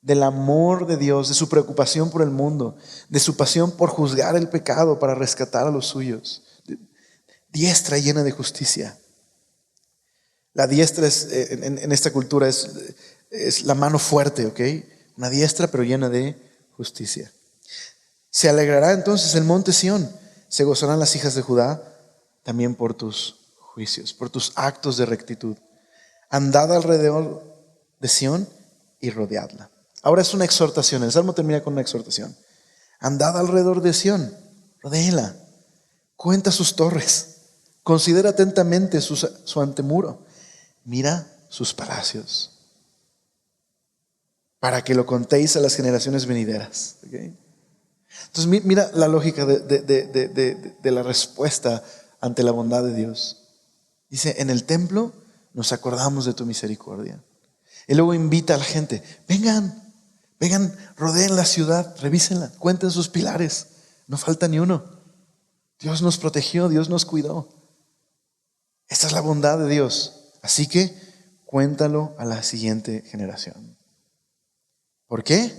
A: Del amor de Dios, de su preocupación por el mundo, de su pasión por juzgar el pecado para rescatar a los suyos. Diestra llena de justicia. La diestra en esta cultura es la mano fuerte, ¿ok? Una diestra pero llena de justicia. Se alegrará entonces el monte Sión, se gozarán las hijas de Judá también por tus juicios, por tus actos de rectitud. Andad alrededor de Sión y rodeadla. Ahora es una exhortación, el Salmo termina con una exhortación. Andad alrededor de Sión, rodéela, cuenta sus torres, considera atentamente su antemuro, mira sus palacios, para que lo contéis a las generaciones venideras. ¿Okay? Entonces mira la lógica de la respuesta ante la bondad de Dios. Dice, en el templo nos acordamos de tu misericordia. Y luego invita a la gente, vengan, rodeen la ciudad, revísenla, cuenten sus pilares, no falta ni uno. Dios nos protegió, Dios nos cuidó. Esta es la bondad de Dios. Así que cuéntalo a la siguiente generación. ¿Por qué?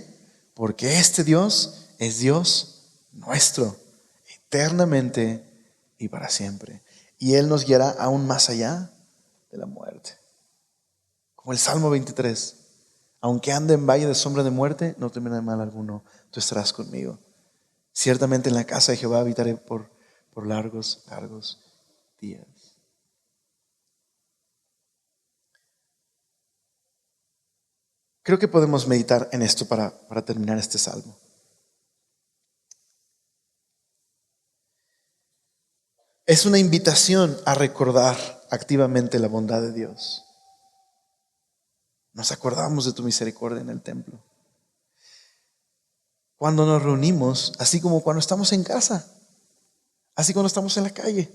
A: Porque este Dios es Dios nuestro, eternamente y para siempre. Y Él nos guiará aún más allá de la muerte. Como el Salmo 23. Aunque ande en valle de sombra de muerte, no temeré mal alguno. Tú estarás conmigo. Ciertamente en la casa de Jehová habitaré por largos días. Creo que podemos meditar en esto para terminar este salmo. Es una invitación a recordar activamente la bondad de Dios. Nos acordamos de tu misericordia en el templo. Cuando nos reunimos, así como cuando estamos en casa, así cuando estamos en la calle,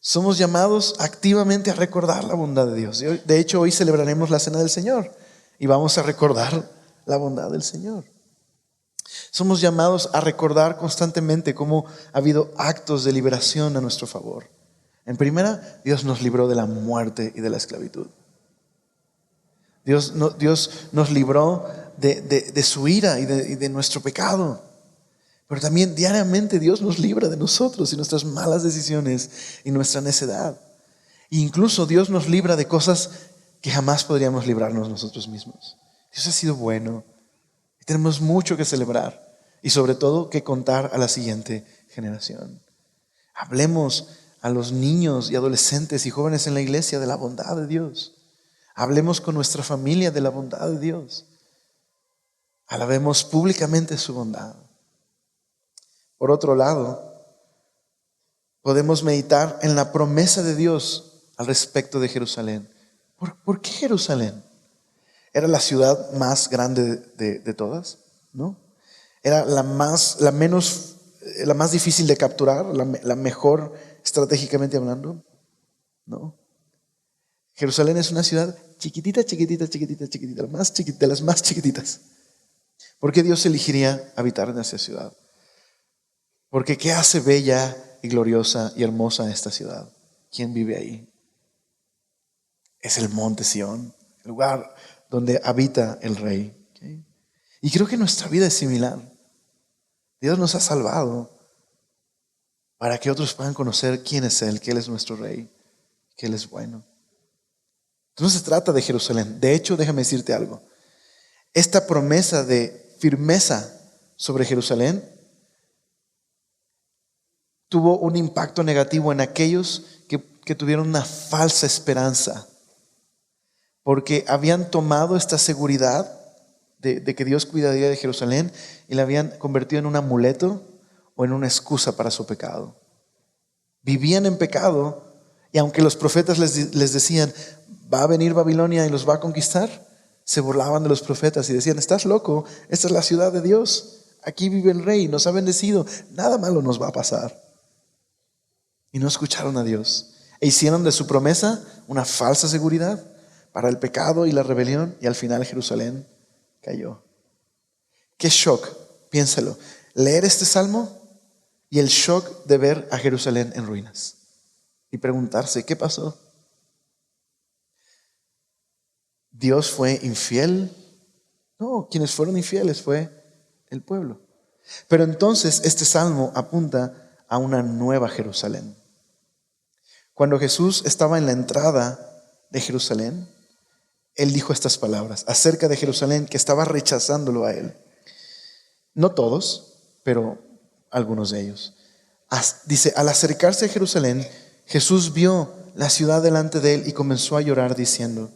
A: somos llamados activamente a recordar la bondad de Dios. De hecho, hoy celebraremos la Cena del Señor y vamos a recordar la bondad del Señor. Somos llamados a recordar constantemente cómo ha habido actos de liberación a nuestro favor. En primera, Dios nos libró de la muerte y de la esclavitud. Dios nos libró de su ira y de nuestro pecado. Pero también diariamente Dios nos libra de nosotros y nuestras malas decisiones y nuestra necedad. E incluso Dios nos libra de cosas que jamás podríamos librarnos nosotros mismos. Dios ha sido bueno y tenemos mucho que celebrar y sobre todo que contar a la siguiente generación. Hablemos a los niños y adolescentes y jóvenes en la iglesia de la bondad de Dios. Hablemos con nuestra familia de la bondad de Dios. Alabemos públicamente su bondad. Por otro lado, podemos meditar en la promesa de Dios al respecto de Jerusalén. ¿Por qué Jerusalén? ¿Era la ciudad más grande de todas? ¿No? ¿Era la más difícil de capturar? ¿La mejor estratégicamente hablando? No. Jerusalén es una ciudad chiquitita, de las más chiquititas. ¿Por qué Dios elegiría habitar en esa ciudad? Porque ¿qué hace bella y gloriosa y hermosa esta ciudad? ¿Quién vive ahí? Es el monte Sión, el lugar donde habita el Rey. ¿Okay? Y creo que nuestra vida es similar. Dios nos ha salvado para que otros puedan conocer quién es Él, que Él es nuestro Rey, que Él es bueno. No se trata de Jerusalén. De hecho, déjame decirte algo. Esta promesa de firmeza sobre Jerusalén tuvo un impacto negativo en aquellos que tuvieron una falsa esperanza, porque habían tomado esta seguridad de que Dios cuidaría de Jerusalén y la habían convertido en un amuleto o en una excusa para su pecado. Vivían en pecado, y aunque los profetas les decían, va a venir Babilonia y los va a conquistar, se burlaban de los profetas y decían, estás loco, esta es la ciudad de Dios, aquí vive el rey, nos ha bendecido, nada malo nos va a pasar. Y no escucharon a Dios e hicieron de su promesa una falsa seguridad para el pecado y la rebelión, y al final Jerusalén cayó. Qué shock, piénsalo, leer este salmo y el shock de ver a Jerusalén en ruinas y preguntarse, ¿qué pasó? ¿Dios fue infiel? No, quienes fueron infieles fue el pueblo. Pero entonces este salmo apunta a una nueva Jerusalén. Cuando Jesús estaba en la entrada de Jerusalén, Él dijo estas palabras acerca de Jerusalén, que estaba rechazándolo a Él. No todos, pero algunos de ellos. Dice, al acercarse a Jerusalén, Jesús vio la ciudad delante de Él y comenzó a llorar diciendo,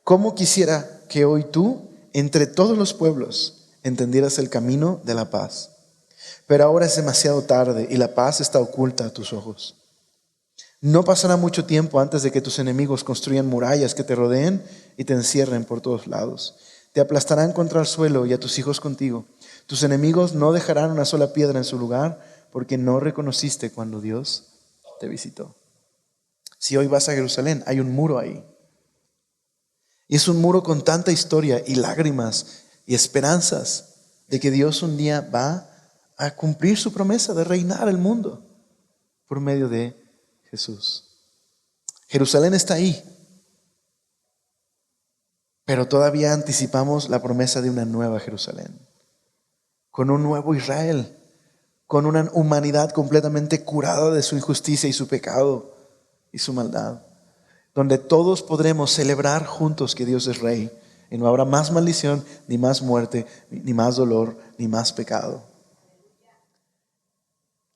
A: ¿cómo quisiera que hoy tú, entre todos los pueblos, entendieras el camino de la paz? Pero ahora es demasiado tarde y la paz está oculta a tus ojos. No pasará mucho tiempo antes de que tus enemigos construyan murallas que te rodeen y te encierren por todos lados. Te aplastarán contra el suelo y a tus hijos contigo. Tus enemigos no dejarán una sola piedra en su lugar, porque no reconociste cuando Dios te visitó. Si hoy vas a Jerusalén, hay un muro ahí. Y es un muro con tanta historia y lágrimas y esperanzas de que Dios un día va a cumplir su promesa de reinar el mundo por medio de Jesús. Jerusalén está ahí, pero todavía anticipamos la promesa de una nueva Jerusalén, con un nuevo Israel, con una humanidad completamente curada de su injusticia y su pecado y su maldad, donde todos podremos celebrar juntos que Dios es Rey y no habrá más maldición, ni más muerte, ni más dolor, ni más pecado.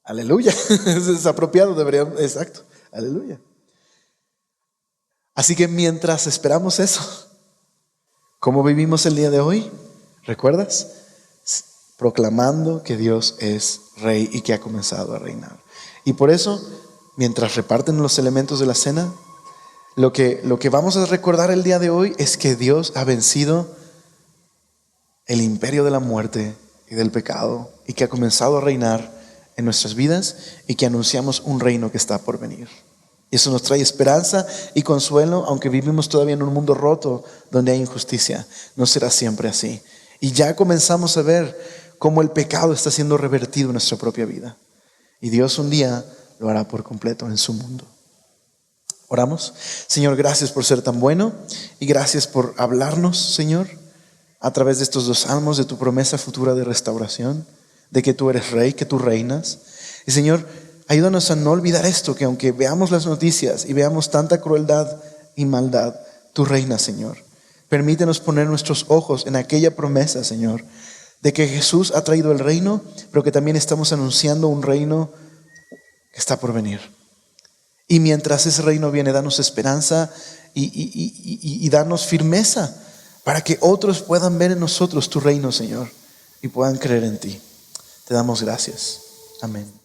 A: Aleluya. Es apropiado, deberíamos, exacto. Aleluya. Así que mientras esperamos eso, ¿cómo vivimos el día de hoy? ¿Recuerdas? Proclamando que Dios es Rey y que ha comenzado a reinar. Y por eso, mientras reparten los elementos de la cena, lo que vamos a recordar el día de hoy es que Dios ha vencido el imperio de la muerte y del pecado, y que ha comenzado a reinar en nuestras vidas, y que anunciamos un reino que está por venir. Y eso nos trae esperanza y consuelo, aunque vivimos todavía en un mundo roto donde hay injusticia. No será siempre así. Y ya comenzamos a ver cómo el pecado está siendo revertido en nuestra propia vida. Y Dios un día lo hará por completo en su mundo. Oramos. Señor, gracias por ser tan bueno, y gracias por hablarnos, Señor, a través de estos dos salmos, de tu promesa futura de restauración, de que tú eres Rey, que tú reinas. Y Señor, ayúdanos a no olvidar esto, que aunque veamos las noticias y veamos tanta crueldad y maldad, tú reinas, Señor. Permítenos poner nuestros ojos en aquella promesa, Señor, de que Jesús ha traído el reino, pero que también estamos anunciando un reino que está por venir. Y mientras ese reino viene, danos esperanza y danos firmeza para que otros puedan ver en nosotros tu reino, Señor, y puedan creer en ti. Te damos gracias. Amén.